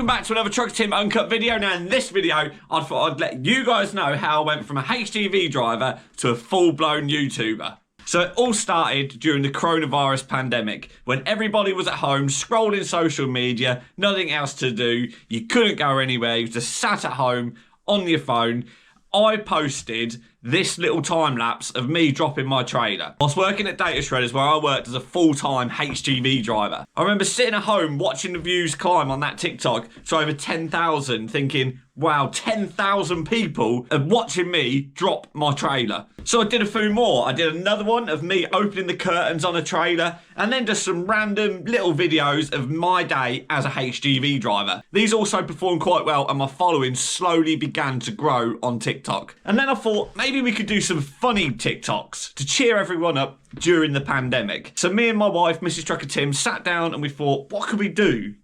welcome back to another Trucker Tim Uncut video. Now in this video, I thought I'd let you guys know how I went from a HGV driver to a full-blown YouTuber. So it all started during the coronavirus pandemic, when everybody was at home scrolling social media, nothing else to do, you couldn't go anywhere, you just sat at home on your phone. I posted this little time lapse of me dropping my trailer. I was working at Data Shredders, where I worked as a full-time HGV driver. I remember sitting at home watching the views climb on that TikTok to over 10,000, thinking, wow, 10,000 people are watching me drop my trailer. So I did a few more. I did another one of me opening the curtains on a trailer, and then just some random little videos of my day as a HGV driver. These also performed quite well, and my following slowly began to grow on TikTok. And then I thought, maybe we could do some funny TikToks to cheer everyone up during the pandemic. So me and my wife, Mrs. Trucker Tim, sat down and we thought, what could we do?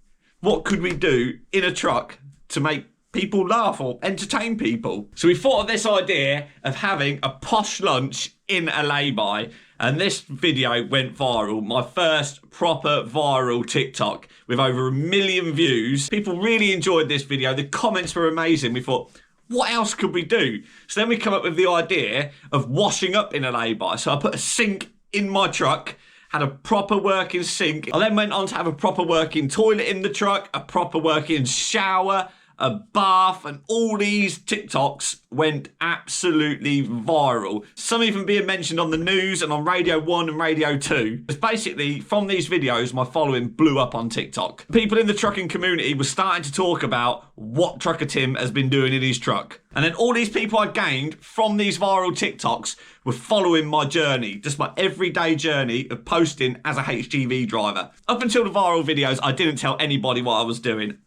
What could we do in a truck to make people laugh or entertain people? So we thought of this idea of having a posh lunch in a lay-by, and this video went viral. My first proper viral TikTok with over 1 million views. People really enjoyed this video. The comments were amazing. We thought, what else could we do? So then we come up with the idea of washing up in a lay-by. So I put a sink in my truck, had a proper working sink. I then went on to have a proper working toilet in the truck, a proper working shower, a bath, and all these TikToks went absolutely viral. Some even being mentioned on the news and on Radio 1 and Radio 2. It's basically, from these videos, my following blew up on TikTok. People in the trucking community were starting to talk about what Trucker Tim has been doing in his truck. And then all these people I gained from these viral TikToks were following my journey, just my everyday journey of posting as a HGV driver. Up until the viral videos, I didn't tell anybody what I was doing.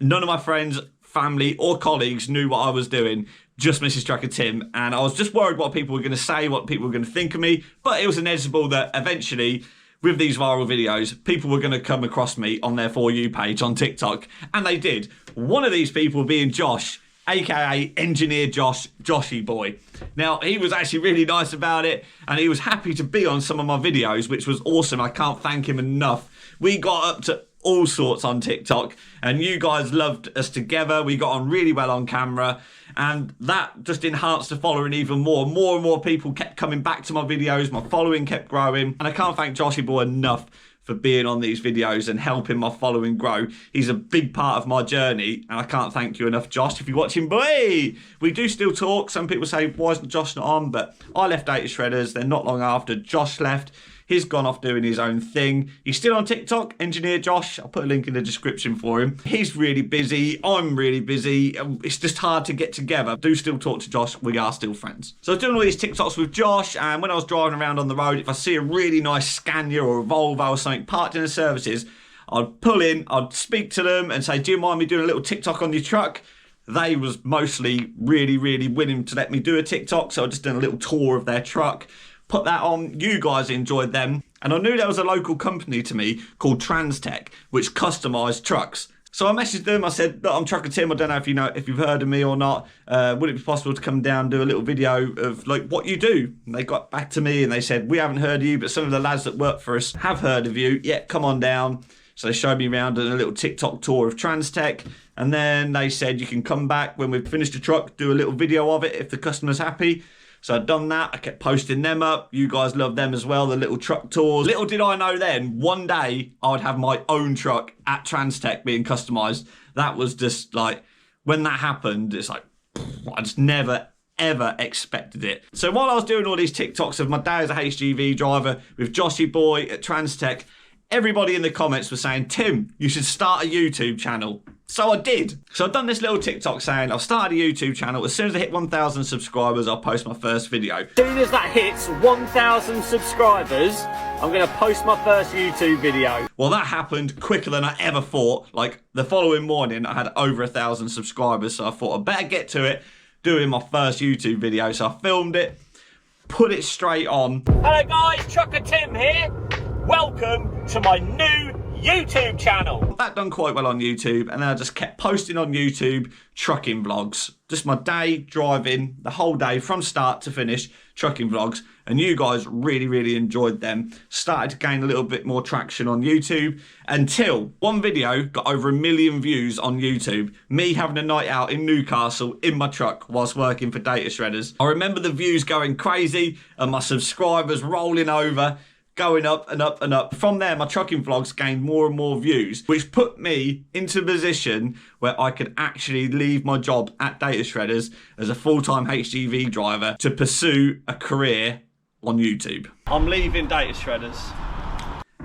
None of my friends, family or colleagues knew what I was doing, just Mrs. Trucker Tim, and I was just worried what people were going to say, what people were going to think of me, but it was inevitable that eventually, with these viral videos, people were going to come across me on their For You page on TikTok, and they did. One of these people being Josh, aka Engineer Josh, Joshy Boy. Now, he was actually really nice about it, and he was happy to be on some of my videos, which was awesome. I can't thank him enough. We got up to all sorts on TikTok, and you guys loved us together. We got on really well on camera, and that just enhanced the following even more. More and more people kept coming back to my videos. My following kept growing, and I can't thank Joshy Boy enough for being on these videos and helping my following grow. He's a big part of my journey, and I can't thank you enough, Josh, if you're watching. Boy, we do still talk. Some people say, why isn't Josh not on? But I left Data Shredders, then not long after Josh left. He's gone off doing his own thing. He's still on TikTok, Engineer Josh. I'll put a link in the description for him. He's really busy. I'm really busy. It's just hard to get together. I do still talk to Josh. We are still friends. So I was doing all these TikToks with Josh, and when I was driving around on the road, if I see a really nice Scania or a Volvo or something parked in the services, I'd pull in, I'd speak to them and say, do you mind me doing a little TikTok on your truck? They was mostly really willing to let me do a TikTok, so I just did a little tour of their truck. Put that on. You guys enjoyed them, and I knew there was a local company to me called Transtech, which customised trucks. So I messaged them. I said, look, I'm Trucker Tim. I don't know if you've heard of me or not. Would it be possible to come down and do a little video of like what you do? And they got back to me and they said, we haven't heard of you, but some of the lads that work for us have heard of you. Yeah, come on down. So they showed me around on a little TikTok tour of Transtech, and then they said you can come back when we've finished the truck, do a little video of it if the customer's happy. So I'd done that. I kept posting them up. You guys loved them as well, the little truck tours. Little did I know then, one day I would have my own truck at Transtech being customised. That was just like, when that happened, it's like, I just never, ever expected it. So while I was doing all these TikToks of my day as a HGV driver with Joshy Boy at Transtech, everybody in the comments was saying, Tim, you should start a YouTube channel. So I did. So I've done this little TikTok saying I've started a YouTube channel. As soon as I hit 1,000 subscribers, I'll post my first video. As soon as that hits 1,000 subscribers, I'm going to post my first YouTube video. Well, that happened quicker than I ever thought. Like, the following morning, I had over 1,000 subscribers. So I thought I'd better get to it, doing my first YouTube video. So I filmed it, put it straight on. Hello guys, Trucker Tim here. Welcome to my new YouTube channel. That done quite well on YouTube, and then I just kept posting on YouTube trucking vlogs. Just my day driving, the whole day from start to finish, trucking vlogs. And you guys really enjoyed them. Started to gain a little bit more traction on YouTube until one video got over 1 million views on YouTube. Me having a night out in Newcastle in my truck whilst working for Data Shredders. I remember the views going crazy and my subscribers rolling over, going up and up and up. From there, my trucking vlogs gained more and more views, which put me into a position where I could actually leave my job at Data Shredders as a full-time HGV driver to pursue a career on YouTube. I'm leaving Data Shredders.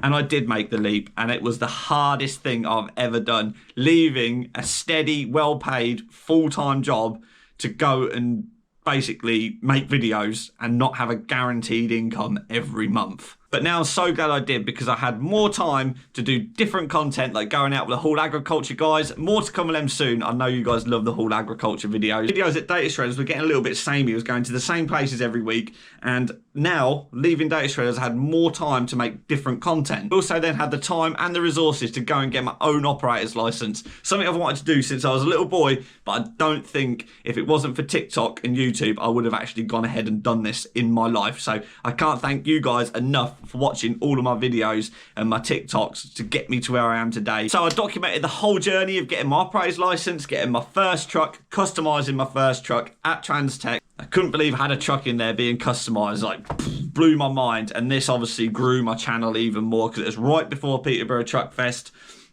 And I did make the leap, and it was the hardest thing I've ever done. Leaving a steady, well-paid, full-time job to go and basically make videos and not have a guaranteed income every month. But now I'm so glad I did, because I had more time to do different content, like going out with the Hall Agriculture guys. More to come with them soon. I know you guys love the Hall Agriculture videos. Videos at Data Shredders were getting a little bit samey. I was going to the same places every week. And now, leaving Data Shredders, I had more time to make different content. Also then had the time and the resources to go and get my own operator's license. Something I've wanted to do since I was a little boy, but I don't think if it wasn't for TikTok and YouTube, I would have actually gone ahead and done this in my life. So I can't thank you guys enough for watching all of my videos and my TikToks to get me to where I am today. So I documented the whole journey of getting my operator's license, getting my first truck, customizing my first truck at Transtech. I couldn't believe I had a truck in there being customized, like blew my mind. And this obviously grew my channel even more because it was right before Peterborough Truck Fest.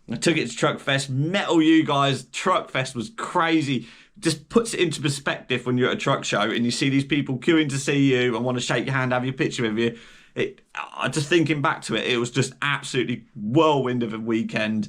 I took it to Truck Fest, met all you guys. Truck Fest was crazy. Just puts it into perspective when you're at a truck show and you see these people queuing to see you and want to shake your hand, have your picture with you. Just thinking back to it, it was just absolutely whirlwind of a weekend.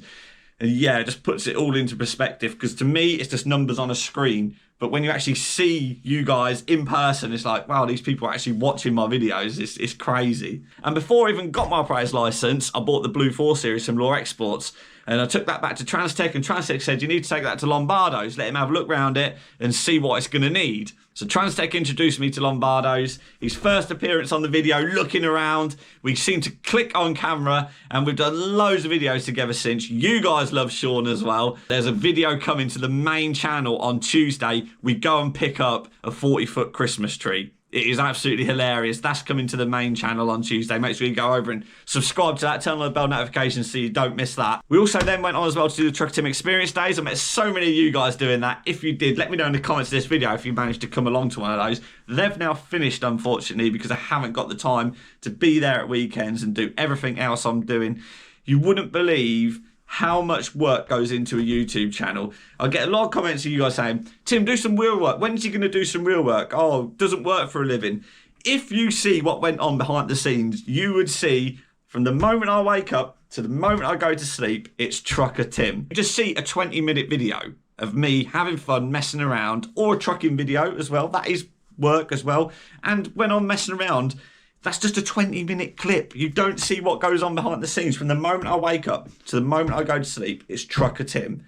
And yeah, it just puts it all into perspective, because to me, it's just numbers on a screen. But when you actually see you guys in person, it's like, wow, these people are actually watching my videos. It's crazy. And before I even got my operator's license, I bought the Blue 4 Series from Law Exports. And I took that back to Transtech, and Transtech said, you need to take that to Lombardo's, let him have a look around it and see what it's going to need. So Transtech introduced me to Lombardo's. His first appearance on the video, looking around. We seemed to click on camera, and we've done loads of videos together since. You guys love Sean as well. There's a video coming to the main channel on Tuesday. We go and pick up a 40-foot Christmas tree. It is absolutely hilarious. That's coming to the main channel on Tuesday. Make sure you go over and subscribe to that. Turn on the bell notifications so you don't miss that. We also then went on as well to do the Truck Tim Experience Days. I met so many of you guys doing that. If you did, let me know in the comments of this video if you managed to come along to one of those. They've now finished, unfortunately, because I haven't got the time to be there at weekends and do everything else I'm doing. You wouldn't believe how much work goes into a YouTube channel. I get a lot of comments of you guys saying, Tim, do some real work. When's you going to do some real work? Oh, doesn't work for a living. If you see what went on behind the scenes, you would see from the moment I wake up to the moment I go to sleep, it's Trucker Tim. You just see a 20-minute video of me having fun, messing around, or a trucking video as well. That is work as well. And when I'm messing around, that's just a 20-minute clip. You don't see what goes on behind the scenes. From the moment I wake up to the moment I go to sleep, it's Trucker Tim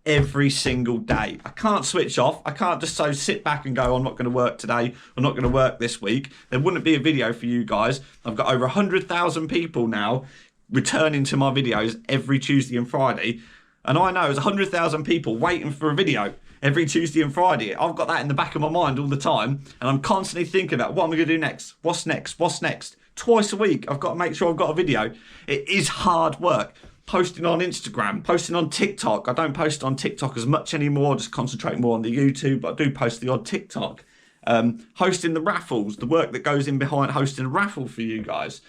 every single day. I can't switch off. I can't just so sit back and go, I'm not going to work today. I'm not going to work this week. There wouldn't be a video for you guys. I've got over 100,000 people now returning to my videos every Tuesday and Friday. And I know there's 100,000 people waiting for a video every Tuesday and Friday. I've got that in the back of my mind all the time, and I'm constantly thinking about what am I going to do next? What's next? What's next? Twice a week, I've got to make sure I've got a video. It is hard work. Posting on Instagram, posting on TikTok. I don't post on TikTok as much anymore, just concentrate more on the YouTube, but I do post the odd TikTok. Hosting the raffles, the work that goes in behind hosting a raffle for you guys.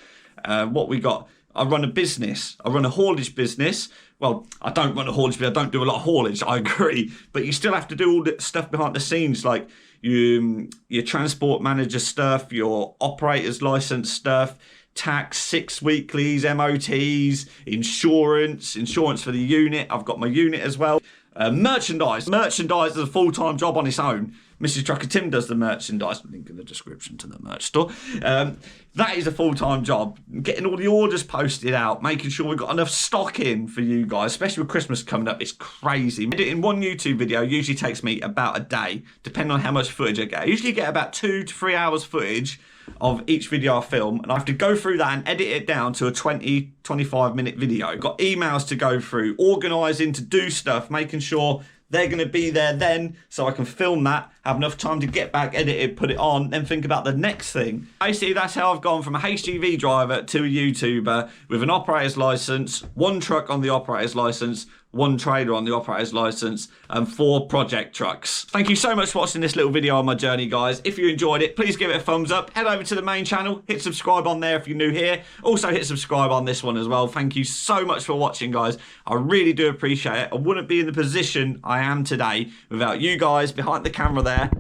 What we got? I run a business. I run a haulage business. Well, I don't run a haulage business. I don't do a lot of haulage. I agree. But you still have to do all the stuff behind the scenes, like your transport manager stuff, your operator's license stuff, tax, 6 weeklies, MOTs, insurance for the unit. I've got my unit as well. Merchandise. Merchandise is a full-time job on its own. Mrs. Trucker Tim does the merchandise. Link in the description to the merch store. That is a full-time job. Getting all the orders posted out, making sure we've got enough stock in for you guys, especially with Christmas coming up. It's crazy. Editing one YouTube video usually takes me about a day, depending on how much footage I get. I usually get about 2 to 3 hours footage of each video I film, and I have to go through that and edit it down to a 20-25 minute video. Got emails to go through, organising to do stuff, making sure they're going to be there then so I can film that, have enough time to get back, edit it, put it on, then think about the next thing. Basically, that's how I've gone from a HGV driver to a YouTuber with an operator's license, one truck on the operator's license, one trailer on the operator's license, and 4 project trucks. Thank you so much for watching this little video on my journey, guys. If you enjoyed it, please give it a thumbs up. Head over to the main channel, hit subscribe on there if you're new here. Also hit subscribe on this one as well. Thank you so much for watching, guys. I really do appreciate it. I wouldn't be in the position I am today without you guys behind the camera there.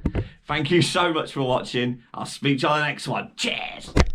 Thank you so much for watching. I'll speak to you on the next one. Cheers!